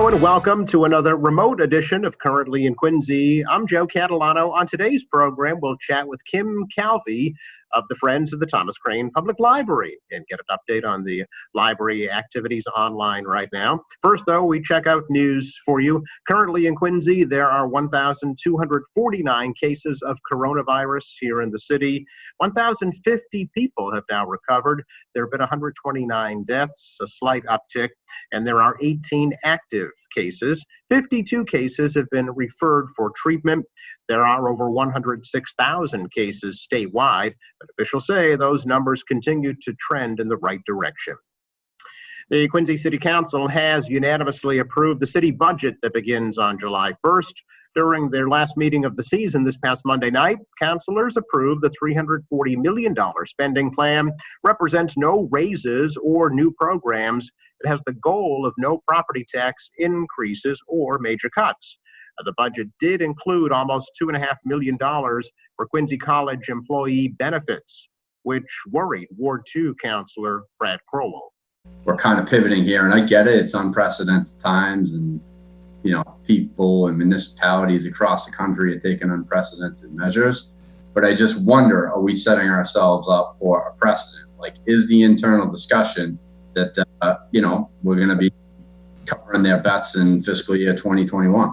Hello and welcome to another remote edition of Currently in Quincy. I'm Joe Catalano. On today's program, we'll chat with Kim Calvi of the Friends of the Thomas Crane Public Library and get an update on the library activities online right now. First, though, we check out news for you. Currently in Quincy, there are 1,249 cases of coronavirus here in the city. 1,050 people have now recovered. There have been 129 deaths, a slight uptick, and there are 18 active cases. 52 cases have been referred for treatment. There are over 106,000 cases statewide, but officials say those numbers continue to trend in the right direction. The Quincy City Council has unanimously approved the city budget that begins on July 1st. During their last meeting of the season this past Monday night, councilors approved the $340 million spending plan, represents no raises or new programs. It has the goal of no property tax increases or major cuts. The budget did include almost $2.5 million for Quincy College employee benefits, which worried Ward 2 Councilor Brad Crowell. We're kind of pivoting here, and I get it. It's unprecedented times, and people and municipalities across the country are taking unprecedented measures. But I just wonder, are we setting ourselves up for a precedent? Like, is the internal discussion that, we're going to be covering their bets in fiscal year 2021?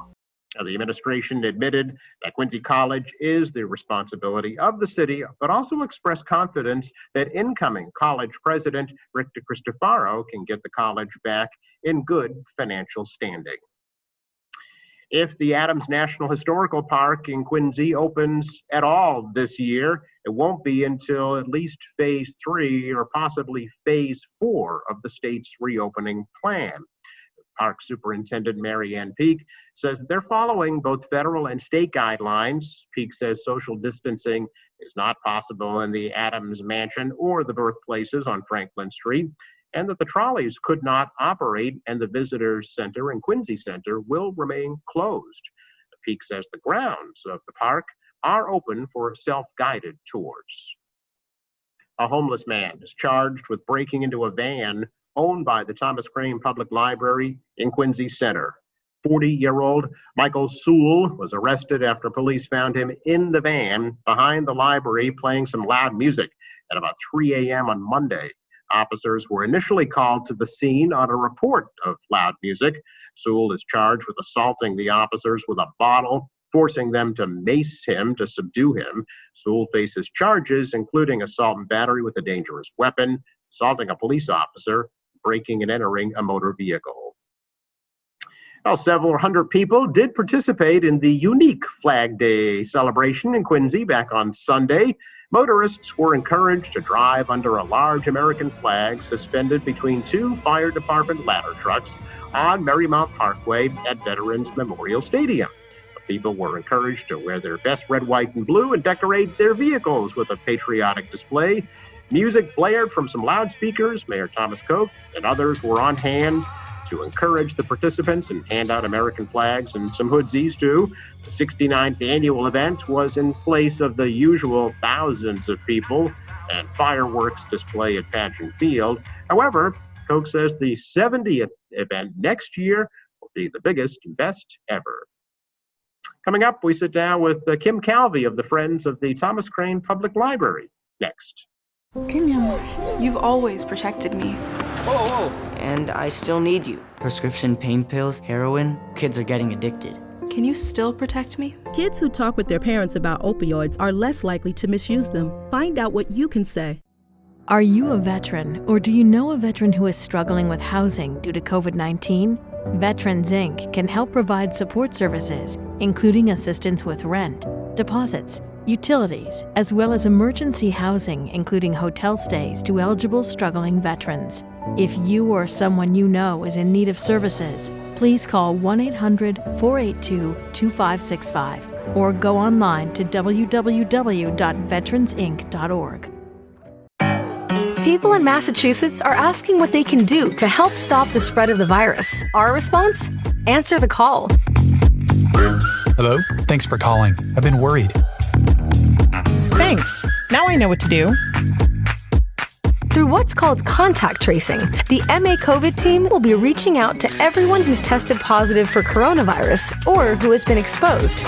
The administration admitted that Quincy College is the responsibility of the city, but also expressed confidence that incoming college president Rick DeCristofaro can get the college back in good financial standing. If the Adams National Historical Park in Quincy opens at all this year, it won't be until at least phase 3 or possibly phase 4 of the state's reopening plan. Park Superintendent Mary Ann Peak says that they're following both federal and state guidelines. Peak says social distancing is not possible in the Adams Mansion or the birthplaces on Franklin Street, and that the trolleys could not operate and the Visitors Center and Quincy Center will remain closed. Peak says the grounds of the park are open for self-guided tours. A homeless man is charged with breaking into a van owned by the Thomas Crane Public Library in Quincy Center. 40-year-old Michael Sewell was arrested after police found him in the van behind the library playing some loud music at about 3 a.m. on Monday. Officers were initially called to the scene on a report of loud music. Sewell is charged with assaulting the officers with a bottle, forcing them to mace him to subdue him. Sewell faces charges including assault and battery with a dangerous weapon, assaulting a police officer, breaking and entering a motor vehicle. Well, several hundred people did participate in the unique Flag Day celebration in Quincy back on Sunday. Motorists were encouraged to drive under a large American flag suspended between two fire department ladder trucks on Marymount Parkway at Veterans Memorial Stadium. People were encouraged to wear their best red, white, and blue and decorate their vehicles with a patriotic display. Music blared from some loudspeakers. Mayor Thomas Koch and others were on hand to encourage the participants and hand out American flags and some hoodsies too. The 69th annual event was in place of the usual thousands of people and fireworks display at Pageant Field. However, Koch says the 70th event next year will be the biggest and best ever. Coming up, we sit down with Kim Calvi of the Friends of the Thomas Crane Public Library next. You've always protected me. Whoa. And I still need you. Prescription pain pills, heroin, kids are getting addicted. Can you still protect me? Kids who talk with their parents about opioids are less likely to misuse them. Find out what you can say. Are you a veteran, or do you know a veteran who is struggling with housing due to COVID-19? Veterans Inc. can help provide support services, including assistance with rent, deposits, utilities, as well as emergency housing, including hotel stays to eligible struggling veterans. If you or someone you know is in need of services, please call 1-800-482-2565 or go online to www.veteransinc.org. People in Massachusetts are asking what they can do to help stop the spread of the virus. Our response? Answer the call. Hello? Thanks for calling. I've been worried. Thanks. Now I know what to do. Through what's called contact tracing, the MA COVID team will be reaching out to everyone who's tested positive for coronavirus or who has been exposed.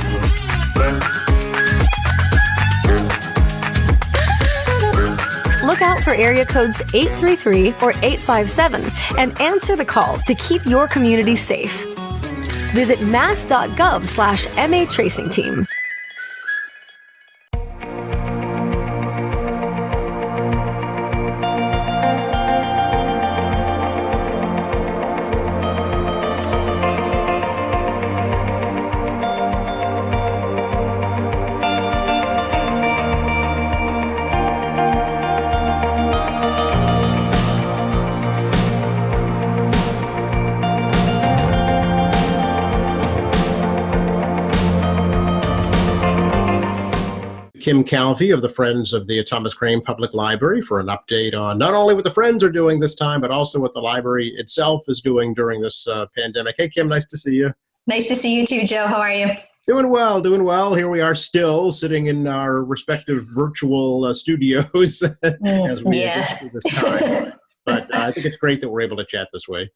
Look out for area codes 833 or 857 and answer the call to keep your community safe. Visit mass.gov/MA Tracing Team. Kim Calvi of the Friends of the Thomas Crane Public Library for an update on not only what the Friends are doing this time, but also what the library itself is doing during this pandemic. Hey, Kim, nice to see you. Nice to see you too, Joe. How are you? Doing well, doing well. Here we are still sitting in our respective virtual studios as we get through this time. But I think it's great that we're able to chat this way.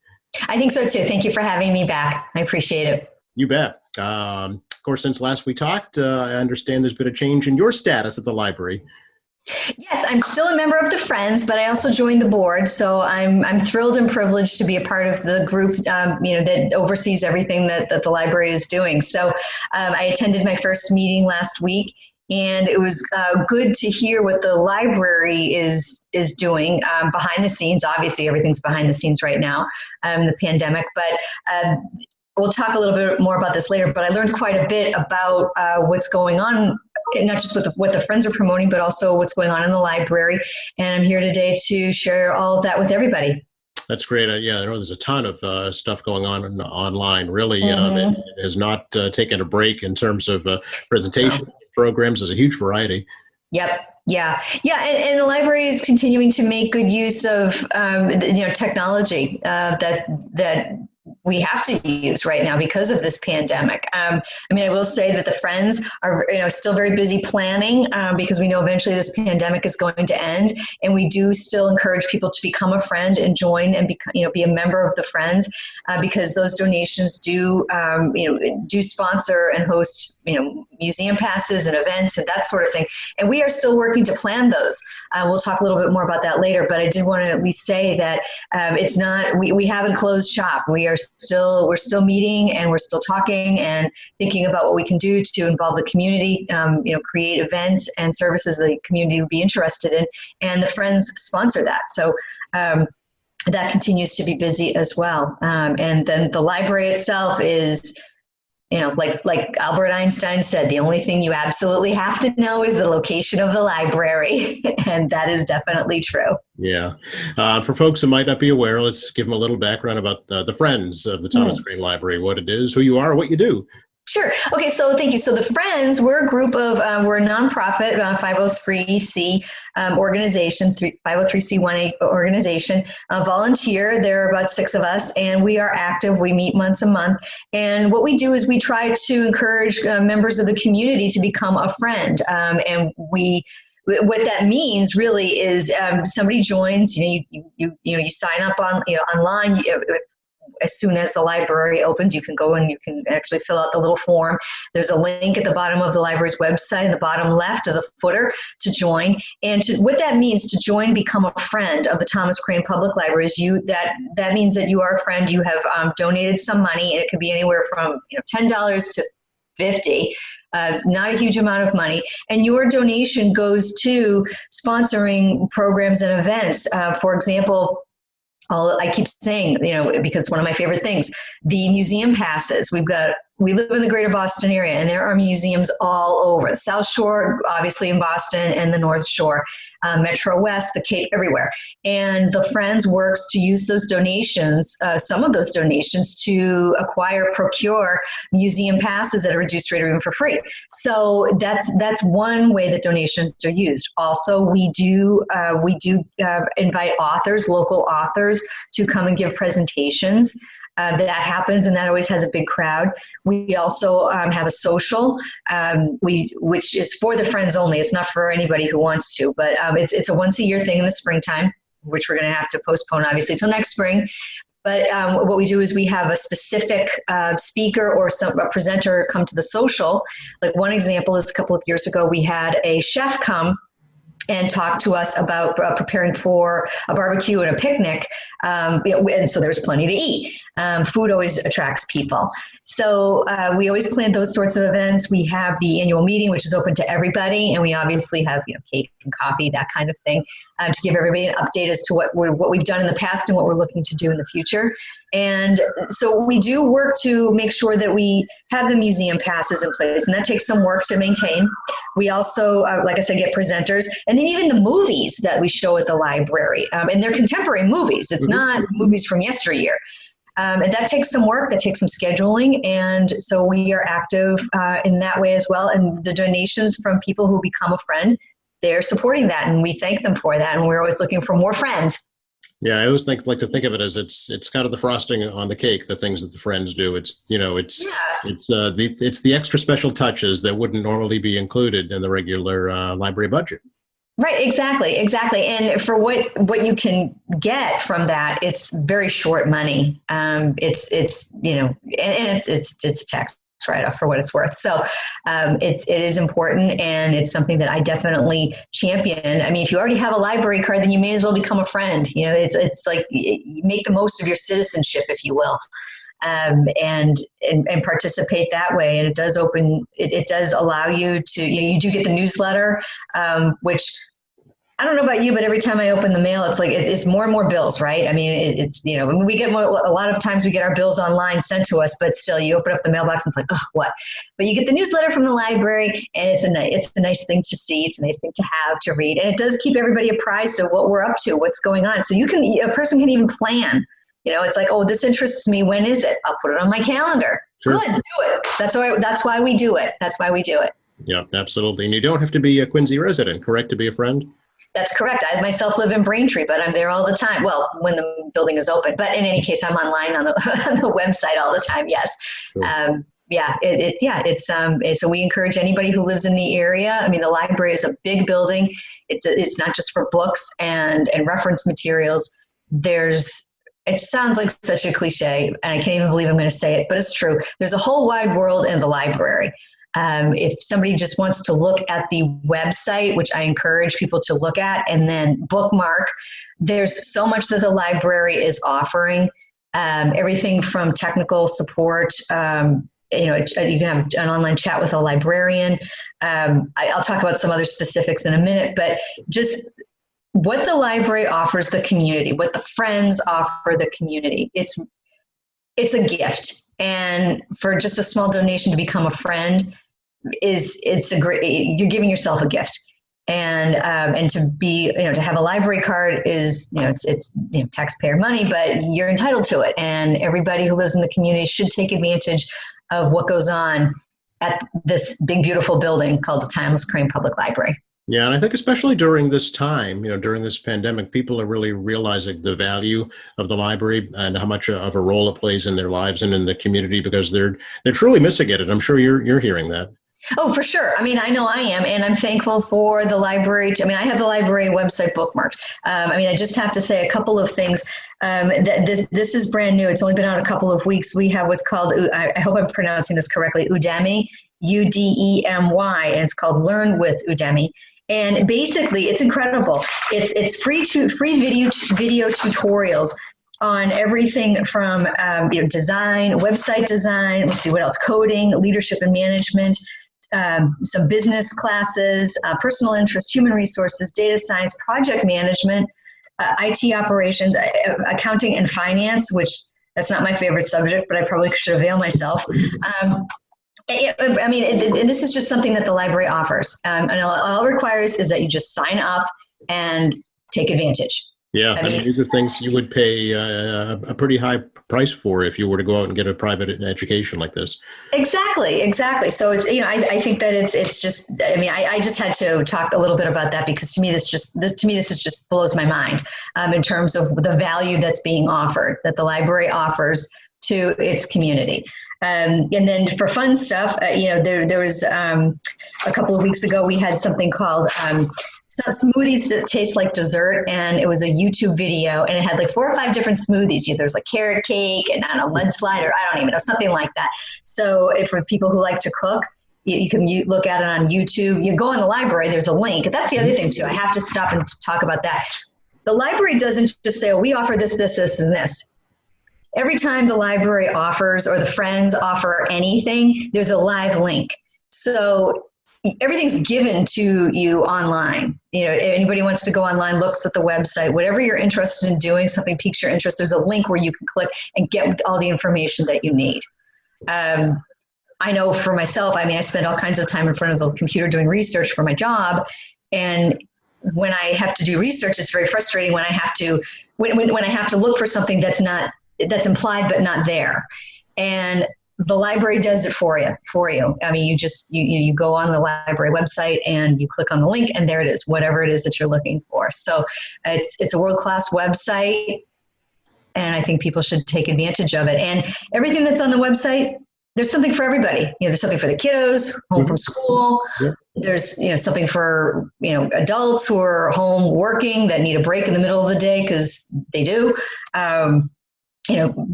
I think so too. Thank you for having me back. I appreciate it. You bet. Of course, since last we talked, I understand there's been a change in your status at the library. Yes, I'm still a member of the Friends, but I also joined the board. So I'm thrilled and privileged to be a part of the group, that oversees everything that the library is doing. So I attended my first meeting last week, and it was good to hear what the library is doing behind the scenes. Obviously, everything's behind the scenes right now, the pandemic, but we'll talk a little bit more about this later, but I learned quite a bit about what's going on, not just with what the Friends are promoting, but also what's going on in the library. And I'm here today to share all of that with everybody. That's great. Yeah, I know there's a ton of stuff going on online. Really, it has not taken a break in terms of presentation programs. There's a huge variety. Yep. Yeah. And the library is continuing to make good use of, technology that we have to use right now because of this pandemic. I will say that the Friends are, still very busy planning because we know eventually this pandemic is going to end, and we do still encourage people to become a friend and join and be a member of the Friends because those donations do sponsor and host museum passes and events and that sort of thing. And we are still working to plan those. We'll talk a little bit more about that later, but I did want to at least say that it's not, we haven't closed shop. We're still meeting, and we're still talking and thinking about what we can do to involve the community, create events and services the community would be interested in, and the Friends sponsor that. So that continues to be busy as well. And then the library itself is, like Albert Einstein said, the only thing you absolutely have to know is the location of the library. And that is definitely true. Yeah. For folks who might not be aware, let's give them a little background about the Friends of the Thomas Crane Library, what it is, who you are, what you do. Sure. Okay, so thank you. So the Friends, we're a group of, we're a nonprofit 503c organization, 503c1 organization, volunteer. There are about 6 of us, and we are active. We meet once a month. And what we do is we try to encourage members of the community to become a friend. And what that means really is somebody joins, you sign up online. As soon as the library opens, you can go and you can actually fill out the little form. There's a link at the bottom of the library's website, in the bottom left of the footer, to join. And what that means to join, become a friend of the Thomas Crane Public Library, is that means that you are a friend. You have donated some money, and it could be anywhere from $10 to $50. Not a huge amount of money, and your donation goes to sponsoring programs and events. For example, I keep saying, because it's one of my favorite things, the museum passes. We live in the greater Boston area, and there are museums all over. The South Shore, obviously in Boston, and the North Shore, Metro West, the Cape, everywhere. And the Friends works to use those donations, some of those donations, to procure museum passes at a reduced rate or even for free. So that's one way that donations are used. Also, we do invite authors, local authors, to come and give presentations. That happens, and that always has a big crowd. We also have a social, which is for the Friends only. It's not for anybody who wants to, but it's a once-a-year thing in the springtime. which we're going to have to postpone obviously till next spring. But what we do is we have a specific speaker or a presenter come to the social. Like one example is a couple of years ago, we had a chef come and talk to us about preparing for a barbecue and a picnic. And so there's plenty to eat. Food always attracts people. So we always plan those sorts of events. We have the annual meeting, which is open to everybody. And we obviously have, cake and coffee, that kind of thing, to give everybody an update as to what we've done in the past and what we're looking to do in the future. And so we do work to make sure that we have the museum passes in place, and that takes some work to maintain. We also, like I said, get presenters, and then even the movies that we show at the library, and they're contemporary movies. It's not movies from yesteryear. And that takes some work, that takes some scheduling, and so we are active in that way as well. And the donations from people who become a friend, they're supporting that, and we thank them for that, and we're always looking for more friends. Yeah, I always like to think of it as it's kind of the frosting on the cake, the things that the friends do. It's the extra special touches that wouldn't normally be included in the regular library budget. Right, exactly. And for what you can get from that, it's very short money. It's a tax write-off for what it's worth. So it is important, and it's something that I definitely champion. I mean, if you already have a library card, then you may as well become a friend. It's like you make the most of your citizenship, if you will. And participate that way. And it does allow you to, you do get the newsletter, which I don't know about you, but every time I open the mail, it's like, it's more and more bills, right? I mean, we get a lot of times we get our bills online sent to us, but still you open up the mailbox and it's like, oh, what? But you get the newsletter from the library, and it's a nice thing to see. It's a nice thing to have, to read. And it does keep everybody apprised of what we're up to, what's going on. So a person can even plan. It's like, oh, this interests me. When is it? I'll put it on my calendar. Sure. Good, do it. That's why we do it. That's why we do it. Yeah, absolutely. And you don't have to be a Quincy resident, correct, to be a friend? That's correct. I myself live in Braintree, but I'm there all the time. Well, when the building is open. But in any case, I'm online on the website all the time. Yes. Sure. So we encourage anybody who lives in the area. I mean, the library is a big building. It's not just for books and reference materials. It sounds like such a cliche, and I can't even believe I'm going to say it, but it's true. There's a whole wide world in the library. If somebody just wants to look at the website, which I encourage people to look at, and then bookmark, there's so much that the library is offering. Everything from technical support, you can have an online chat with a librarian. I'll talk about some other specifics in a minute, but just what the library offers the community, what the friends offer the community, it's a gift. And for just a small donation to become a friend you're giving yourself a gift. And to be, to have a library card is, it's taxpayer money, but you're entitled to it. And everybody who lives in the community should take advantage of what goes on at this big, beautiful building called the Timeless Crane Public Library. Yeah, and I think especially during this time, during this pandemic, people are really realizing the value of the library and how much of a role it plays in their lives and in the community, because they're truly missing it. And I'm sure you're hearing that. Oh, for sure. I mean, I know I am, and I'm thankful for the library. I have the library website bookmarked. I just have to say a couple of things. That this is brand new. It's only been out a couple of weeks. We have what's called, I hope I'm pronouncing this correctly, Udemy, Udemy, and it's called Learn with Udemy. And basically, it's incredible. It's free video tutorials on everything from design, website design. Let's see what else: coding, leadership and management, some business classes, personal interest, human resources, data science, project management, IT operations, accounting and finance. Which that's not my favorite subject, but I probably should avail myself. And this is just something that the library offers. And all it requires is that you just sign up and take advantage. Yeah, these are things you would pay a pretty high price for if you were to go out and get a private education like this. Exactly. So it's, I think that it's just, I just had to talk a little bit about that, because to me, this just blows my mind in terms of the value that's being offered, that the library offers to its community. And then for fun stuff, there was a couple of weeks ago, we had something called some smoothies that taste like dessert. And it was a YouTube video, and it had like 4 or 5 different smoothies. There's like carrot cake and I don't know, mudslide, or I don't even know, something like that. So for people who like to cook, you can look at it on YouTube. You go in the library, there's a link. That's the other thing too. I have to stop and talk about that. The library doesn't just say, oh, we offer this, and this. Every time the library offers or the Friends offer anything, there's a live link. So everything's given to you online. Anybody wants to go online, looks at the website, whatever you're interested in doing, something piques your interest, there's a link where you can click and get all the information that you need. I know for myself, I spend all kinds of time in front of the computer doing research for my job. And when I have to do research, it's very frustrating when I have to, when I have to look for something that's implied but not there. And the library does it for you. You go on the library website and you click on the link, and there it is, whatever it is that you're looking for. So it's a world-class website, and I think people should take advantage of it. And everything that's on the website, there's something for everybody. There's something for the kiddos home from school. Yep. There's something for adults who are home working that need a break in the middle of the day, because they do.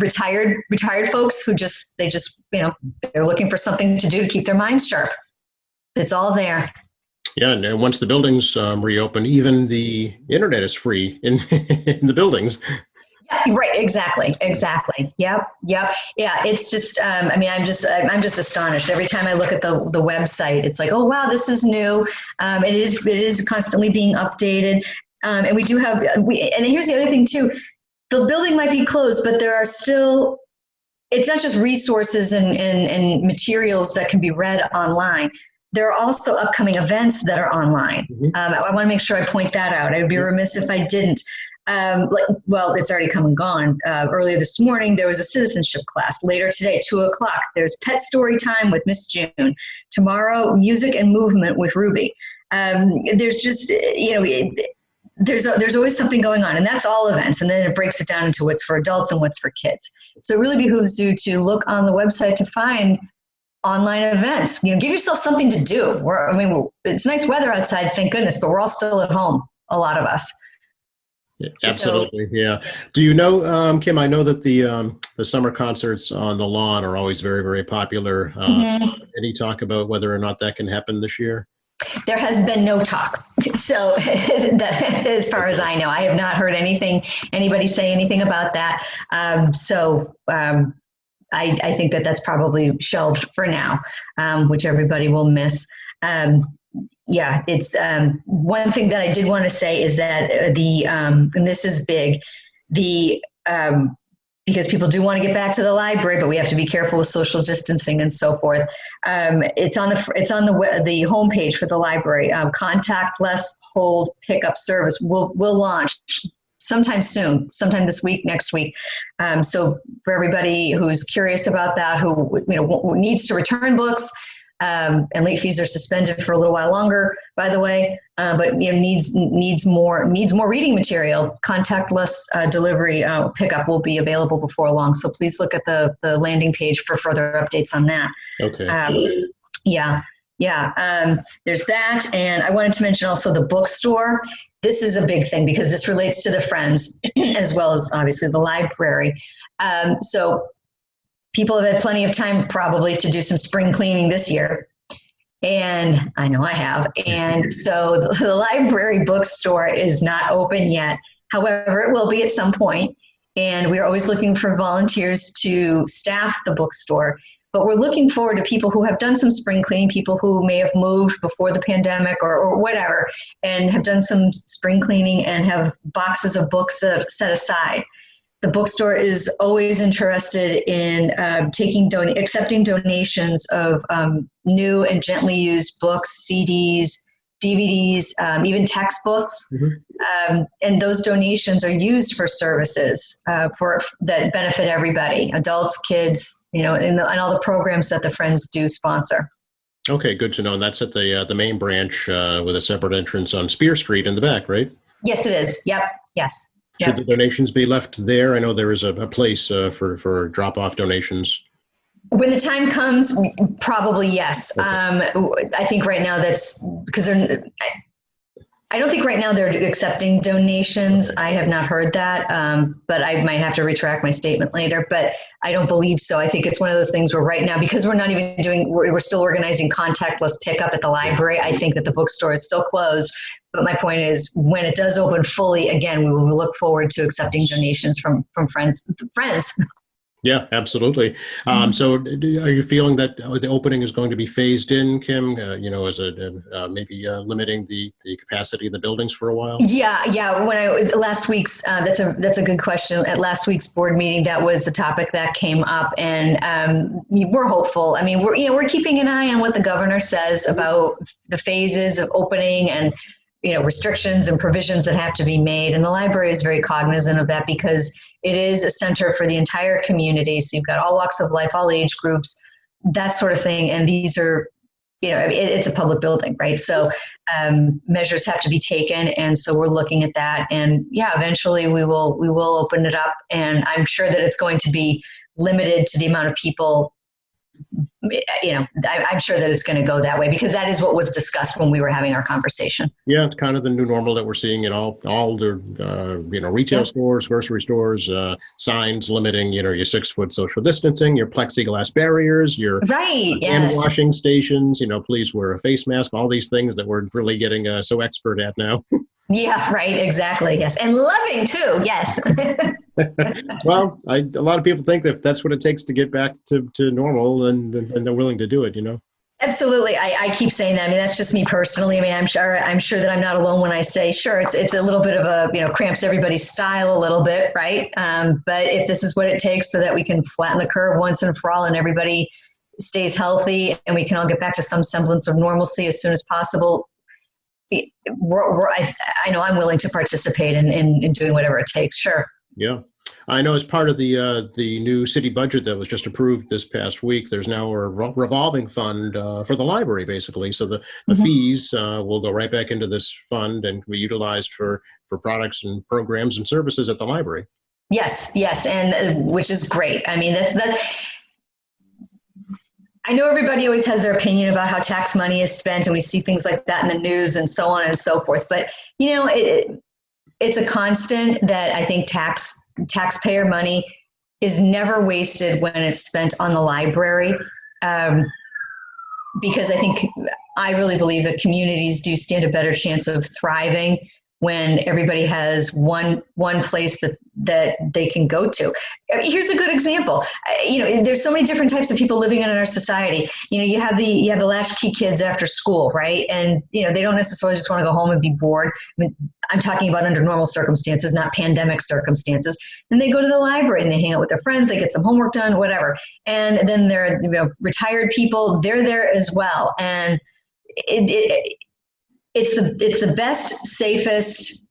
Retired folks who they're looking for something to do to keep their minds sharp. It's all there. Yeah, and once the buildings reopen, even the internet is free in in the buildings. Yeah, right. Exactly. Yep. Yeah. It's just, I'm just astonished every time I look at the website. It's like, oh wow, this is new. It is constantly being updated. And we do have, and here's the other thing too. The building might be closed, but there are still, it's not just resources and materials that can be read online. There are also upcoming events that are online. Mm-hmm. I want to make sure I point that out. I would be remiss if I didn't. It's already come and gone. Earlier this morning, there was a citizenship class. Later today, 2:00, there's pet story time with Miss June. Tomorrow, music and movement with Ruby. There's just, there's always something going on, and that's all events. And then it breaks it down into what's for adults and what's for kids. So it really behooves you to look on the website to find online events. Give yourself something to do. It's nice weather outside, thank goodness, but we're all still at home, a lot of us. Yeah, absolutely. Yeah. Do you know, Kim, I know that the summer concerts on the lawn are always very, very popular. Any talk about whether or not that can happen this year? There has been no talk. So as far as I know, I have not heard anybody say anything about that. I think that's probably shelved for now, which everybody will miss. It's one thing that I did want to say is that and this is big, because people do want to get back to the library, but we have to be careful with social distancing and so forth. It's on the homepage for the library. Contactless hold pickup service will launch sometime soon, sometime this week, next week. So for everybody who's curious about that, who needs to return books. And late fees are suspended for a little while longer, by the way, but needs more reading material. Contactless delivery pickup will be available before long. So please look at the landing page for further updates on that. Okay. There's that, and I wanted to mention also the bookstore. This is a big thing because this relates to the Friends as well as obviously the library. So people have had plenty of time probably to do some spring cleaning this year. And I know I have. And so the library bookstore is not open yet. However, it will be at some point. And we're always looking for volunteers to staff the bookstore. But we're looking forward to people who have done some spring cleaning, people who may have moved before the pandemic or whatever, and have done some spring cleaning and have boxes of books set aside. The bookstore is always interested in accepting donations of new and gently used books, CDs, DVDs, even textbooks. Mm-hmm. And those donations are used for services that benefit everybody, adults, kids, and all the programs that the Friends do sponsor. Okay, good to know. And that's at the main branch with a separate entrance on Spear Street in the back, right? Yes, it is. Yep. Yes. Should the donations be left there? I know there is a place for drop-off donations. When the time comes, probably yes. Okay. I think right now that's because I don't think right now they're accepting donations. I have not heard that, but I might have to retract my statement later. But I don't believe so. I think it's one of those things where right now, because we're not even we're still organizing contactless pickup at the library. I think that the bookstore is still closed. But my point is, when it does open fully again, we will look forward to accepting donations from friends. Yeah, absolutely. So are you feeling that the opening is going to be phased in, Kim, as maybe limiting the capacity of the buildings for a while? Yeah. When last week's, that's a good question. At last week's board meeting, that was the topic that came up, and we're hopeful. I mean, we're keeping an eye on what the governor says about the phases of opening and, restrictions and provisions that have to be made. And the library is very cognizant of that because it is a center for the entire community. So you've got all walks of life, all age groups, that sort of thing. And these are, it's a public building, right? So measures have to be taken. And so we're looking at that. And yeah, eventually we will open it up. And I'm sure that it's going to be limited to the amount of people. I'm sure that it's going to go that way because that is what was discussed when we were having our conversation. Yeah, it's kind of the new normal that we're seeing in all the retail stores, grocery stores, signs limiting your 6 foot social distancing, your plexiglass barriers, your hand washing stations. Please wear a face mask. All these things that we're really getting so expert at now. Yeah, right. Exactly. Yes, and loving too. Yes. Well, a lot of people think that that's what it takes to get back to normal, and they're willing to do it. Absolutely. I keep saying that. I mean, that's just me personally. I mean, I'm sure that I'm not alone when I say, sure, it's a little bit of a, cramps everybody's style a little bit, right? But if this is what it takes so that we can flatten the curve once and for all and everybody stays healthy and we can all get back to some semblance of normalcy as soon as possible, I know I'm willing to participate in doing whatever it takes. Sure. Yeah. I know as part of the new city budget that was just approved this past week, there's now a revolving fund for the library, basically. So the fees will go right back into this fund and be utilized for products and programs and services at the library. Yes, and which is great. I mean, that. I know everybody always has their opinion about how tax money is spent, and we see things like that in the news and so on and so forth. But it's a constant that I think taxpayer money is never wasted when it's spent on the library, because I really believe that communities do stand a better chance of thriving when everybody has one place that they can go to. I mean, here's a good example. There's so many different types of people living in our society. You have the latchkey kids after school, right? And they don't necessarily just want to go home and be bored. I mean, I'm talking about under normal circumstances, not pandemic circumstances. And they go to the library and they hang out with their friends. They get some homework done, whatever. And then there are retired people. They're there as well. And it's the best, safest,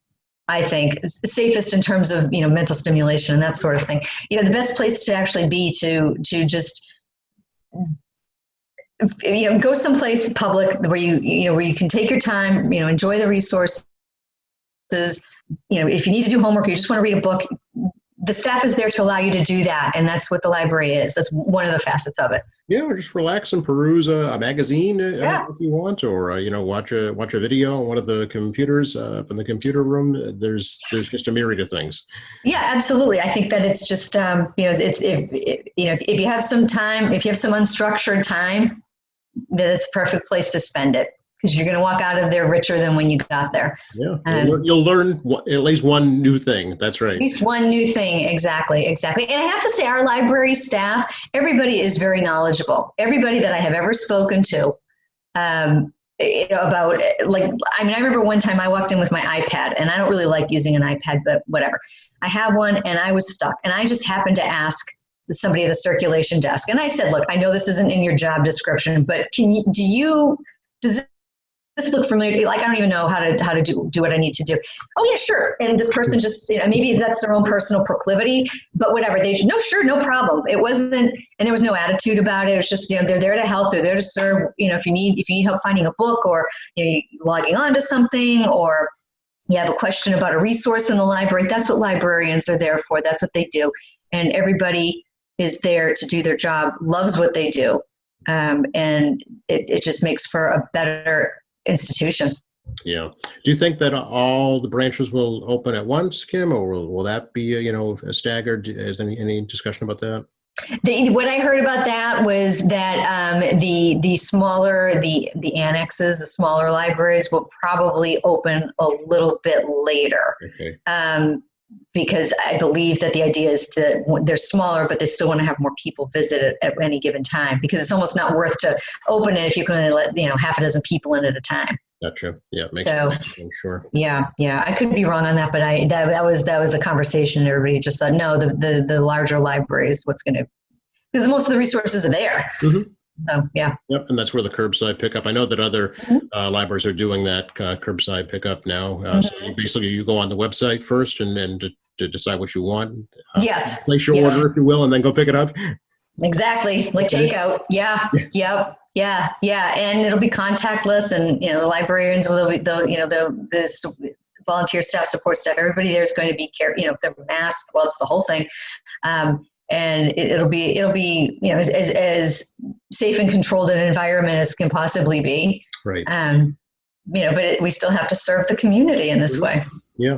I think, safest in terms of, mental stimulation and that sort of thing. The best place to actually be to just, go someplace public where you can take your time, enjoy the resources. If you need to do homework, or you just want to read a book, the staff is there to allow you to do that. And that's what the library is. That's one of the facets of it. Yeah, or just relax and peruse a magazine if you want, or watch a video on one of the computers up in the computer room. There's just a myriad of things. Yeah, absolutely. I think that it's just it's if you have some time, if you have some unstructured time, then it's a perfect place to spend it, because you're going to walk out of there richer than when you got there. Yeah, you'll learn at least one new thing. That's right. At least one new thing. Exactly. And I have to say, our library staff, everybody is very knowledgeable. Everybody that I have ever spoken to about, I remember one time I walked in with my iPad, and I don't really like using an iPad, but whatever. I have one, and I was stuck, and I just happened to ask somebody at a circulation desk, and I said, "Look, I know this isn't in your job description, but does this look familiar? I don't even know how to do what I need to do." "Oh yeah, sure." And this person just, maybe that's their own personal proclivity, but whatever. No, sure, no problem. It wasn't, and there was no attitude about it. It was just, they're there to help. They're there to serve. If you need help finding a book, or logging on to something, or you have a question about a resource in the library, that's what librarians are there for. That's what they do. And everybody is there to do their job, loves what they do, and it just makes for a better institution. Yeah. Do you think that all the branches will open at once, Kim, or will that be staggered? Is any discussion about that? What I heard about that was that the smaller the annexes, the smaller libraries will probably open a little bit later. Okay. Because I believe that the idea is they're smaller, but they still want to have more people visit it at any given time, because it's almost not worth to open it if you can only let half a dozen people in at a time. Gotcha. Yeah, makes So, sense. I'm sure. Yeah. I could be wrong on that, but that was a conversation. Everybody just thought, no, the larger libraries, because most of the resources are there. Mm-hmm. So, yeah. Yep, and that's where the curbside pickup. I know that other libraries are doing that curbside pickup now. So basically, you go on the website first, and then to decide what you want. Yes. Place your order, if you will, and then go pick it up. Exactly, like takeout. Yeah. Yep. Yeah, and it'll be contactless, and the librarians will be the volunteer staff, support staff. Everybody there is going to be they're masked, gloves, the whole thing. And it'll be as safe and controlled an environment as can possibly be. Right. But we still have to serve the community in this way. Yeah.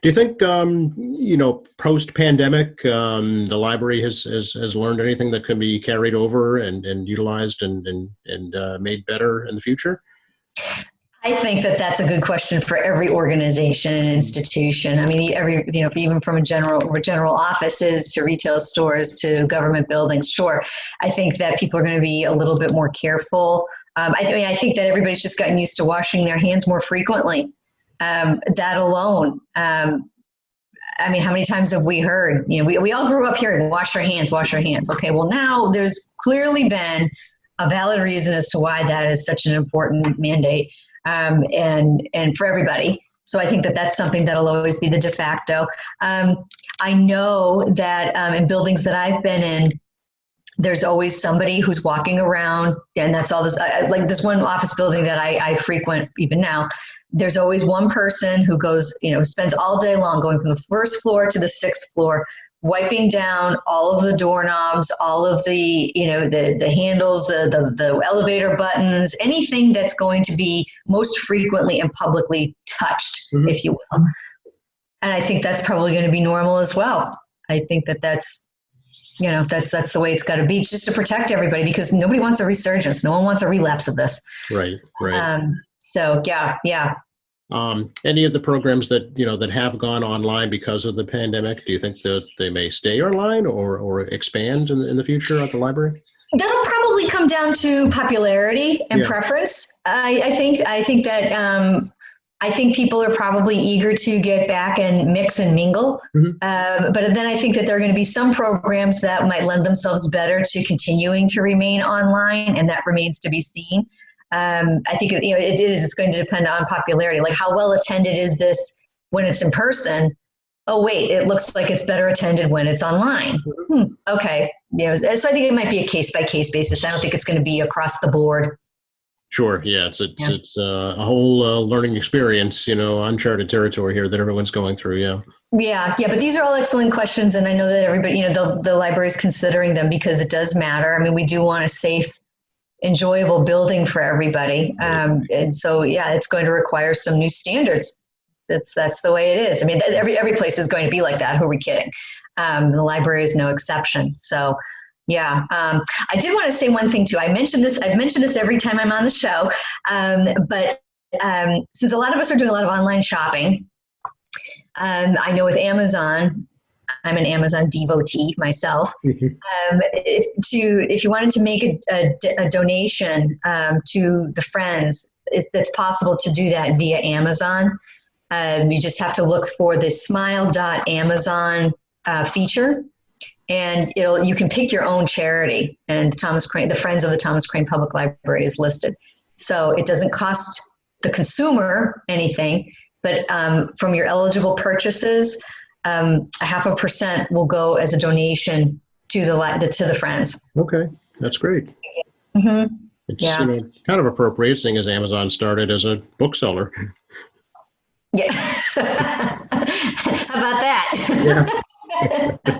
Do you think post-pandemic the library has learned anything that can be carried over and utilized and made better in the future? I think that's a good question for every organization and institution. I mean, even from general offices to retail stores to government buildings. Sure, I think that people are going to be a little bit more careful. I think that everybody's just gotten used to washing their hands more frequently. That alone. How many times have we heard? We all grew up hearing wash your hands, wash your hands. Okay, well now there's clearly been a valid reason as to why that is such an important mandate. And for everybody. So I think that's something that'll always be the de facto. I know that in buildings that I've been in, there's always somebody who's walking around, and that's all this, like this one office building that I frequent even now. There's always one person who goes, spends all day long going from the first floor to the 6th floor, wiping down all of the doorknobs, all of the, the handles, the elevator buttons, anything that's going to be most frequently and publicly touched, if you will. And I think that's probably going to be normal as well. I think that's the way it's got to be, just to protect everybody, because nobody wants a resurgence. No one wants a relapse of this. Right. So yeah. Any of the programs that have gone online because of the pandemic, do you think that they may stay online or expand in the future at the library? That'll probably come down to popularity and preference. I think people are probably eager to get back and mix and mingle. But then I think that there are going to be some programs that might lend themselves better to continuing to remain online, and that remains to be seen. I think it's going to depend on popularity. Like, how well attended is this when it's in person? Oh wait, it looks like it's better attended when it's online. Okay, so I think it might be a case by case basis. I don't think it's going to be across the board. Sure. Yeah, it's a whole learning experience. Uncharted territory here that everyone's going through. Yeah. But these are all excellent questions, and I know that everybody, the library is considering them because it does matter. I mean, we do want a safe, enjoyable building for everybody. And so, it's going to require some new standards. That's the way it is. I mean, every place is going to be like that. Who are we kidding? The library is no exception. So, I did want to say one thing too. I've mentioned this every time I'm on the show. But since a lot of us are doing a lot of online shopping, I know with Amazon, I'm an Amazon devotee myself. If you wanted to make a donation to the Friends, it's possible to do that via Amazon. You just have to look for the smile.amazon feature, and you can pick your own charity. And the Friends of the Thomas Crane Public Library is listed. So it doesn't cost the consumer anything, but from your eligible purchases, 0.5% will go as a donation to the Friends. Okay, that's great. It's kind of appropriate, seeing as Amazon started as a bookseller. Yeah. How about that?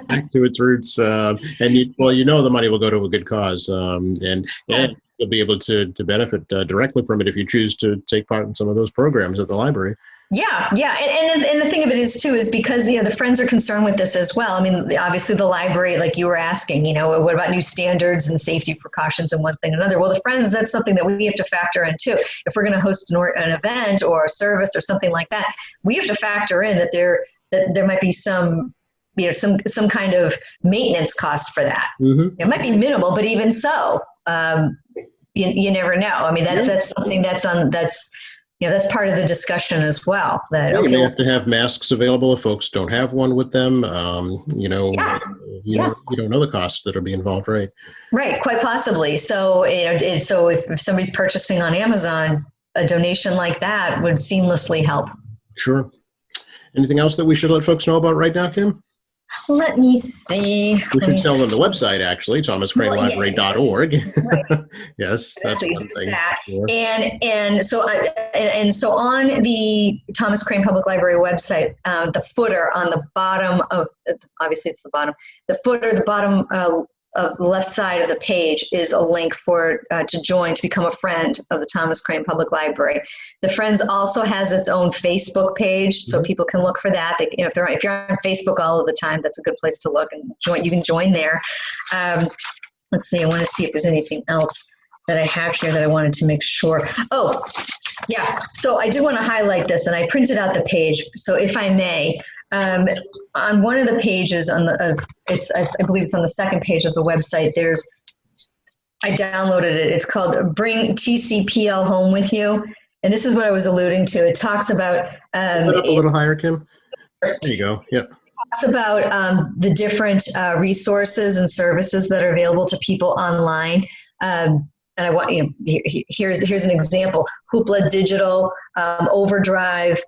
back to its roots. And you know the money will go to a good cause, and you'll be able to benefit directly from it if you choose to take part in some of those programs at the library. Yeah, and the thing of it is too is because the Friends are concerned with this as well. I mean, obviously the library, like you were asking, what about new standards and safety precautions and one thing and another. Well, the Friends, that's something that we have to factor in too. If we're going to host an event or a service or something like that, we have to factor in that there might be some some kind of maintenance cost for that. Mm-hmm. It might be minimal, but even so, you never know. I mean, that's something that's part of the discussion as well. You may have to have masks available if folks don't have one with them. You don't know the costs that will be involved, right? Right, quite possibly. So, so if somebody's purchasing on Amazon, a donation like that would seamlessly help. Sure. Anything else that we should let folks know about right now, Kim? Let me see. We should tell them the website, actually, thomascranelibrary.org. Right. Yes, that's one thing. Sure. And so on the Thomas Crane Public Library website, the footer on the bottom of, obviously it's the bottom, the footer, the bottom of the left side of the page is a link for to become a friend of the Thomas Crane Public Library. The Friends also has its own Facebook page, so people can look for that. If you're on Facebook all of the time, that's a good place to look and join. You can join there. Let's see. I want to see if there's anything else that I have here that I wanted to make sure. Oh, yeah. So I do want to highlight this, and I printed out the page. So if I may. On one of the pages I believe it's on the second page of the website, I downloaded it. It's called Bring TCPL Home With You. And this is what I was alluding to. It talks about, put up a little higher, Kim. There you go. Yep. It talks about the different resources and services that are available to people online. And I want, here's an example. Hoopla Digital, Overdrive,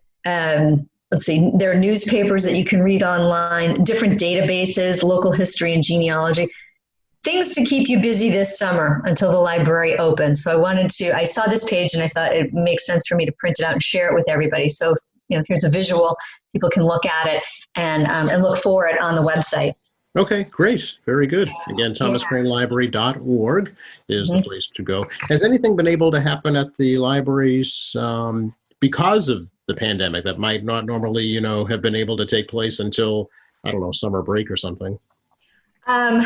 let's see, there are newspapers that you can read online, different databases, local history and genealogy, things to keep you busy this summer until the library opens. So I saw this page and I thought it makes sense for me to print it out and share it with everybody. So, here's a visual, people can look at it and look for it on the website. Okay, great. Very good. Again, thomascranelibrary.org is the place to go. Has anything been able to happen at the libraries because of the pandemic that might not normally, have been able to take place until, I don't know, summer break or something? You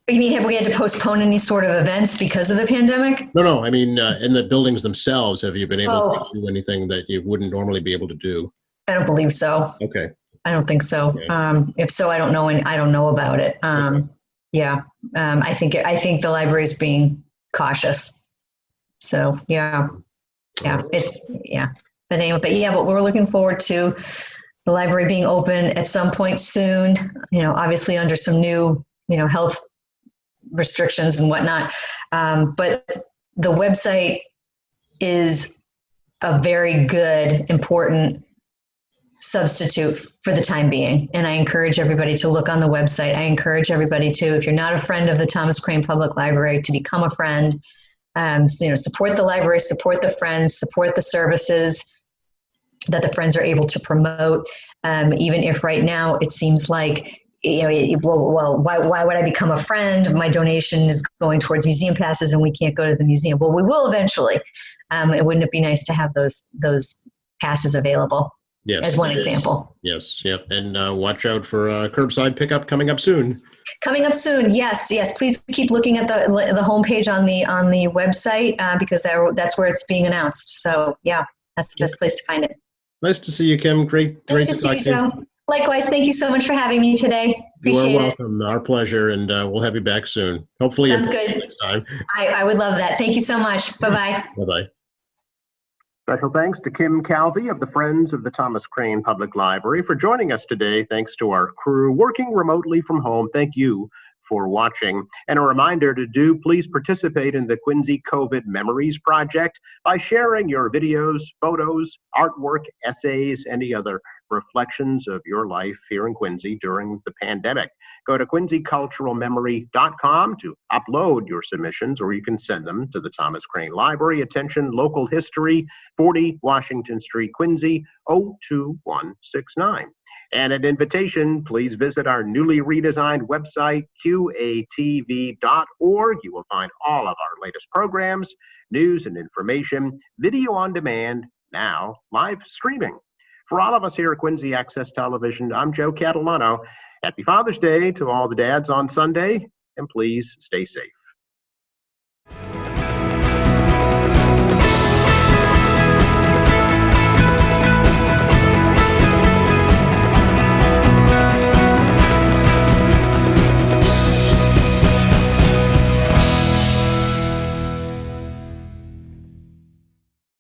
mean, have we had to postpone any sort of events because of the pandemic? No. I mean, in the buildings themselves, have you been able to do anything that you wouldn't normally be able to do? I don't believe so. Okay. I don't think so. Okay. If so, I don't know, and I don't know about it. Okay. Yeah. I think the library is being cautious. So yeah. But we're looking forward to the library being open at some point soon, obviously under some new, health restrictions and whatnot. But the website is a very good, important substitute for the time being. And I encourage everybody to look on the website. I encourage everybody to, if you're not a friend of the Thomas Crane Public Library, to become a friend. Support the library, support the Friends, support the services that the Friends are able to promote. Even if right now it seems like, why would I become a friend? My donation is going towards museum passes and we can't go to the museum. Well, we will eventually. Wouldn't it be nice to have those passes available? Yes, as one example. Yes, yep. And watch out for curbside pickup coming up soon. Coming up soon, yes. Please keep looking at the homepage on the website because that's where it's being announced. So yeah, that's the best place to find it. Nice to see you, Kim. Great to see you, Joe. Likewise, thank you so much for having me today. Appreciate it. You are welcome. Our pleasure, and we'll have you back soon. Hopefully, sounds good. Next time. I would love that. Thank you so much. Bye-bye. Bye-bye. Special thanks to Kim Calvi of the Friends of the Thomas Crane Public Library for joining us today. Thanks to our crew working remotely from home. Thank you for watching. And a reminder to please participate in the Quincy COVID Memories Project by sharing your videos, photos, artwork, essays, any other reflections of your life here in Quincy during the pandemic. Go to quincyculturalmemory.com to upload your submissions, or you can send them to the Thomas Crane Library. Attention, local history, 40 Washington Street, Quincy, 02169. And an invitation, please visit our newly redesigned website, qatv.org. You will find all of our latest programs, news and information, video on demand, now live streaming. For all of us here at Quincy Access Television, I'm Joe Catalano. Happy Father's Day to all the dads on Sunday, and please stay safe.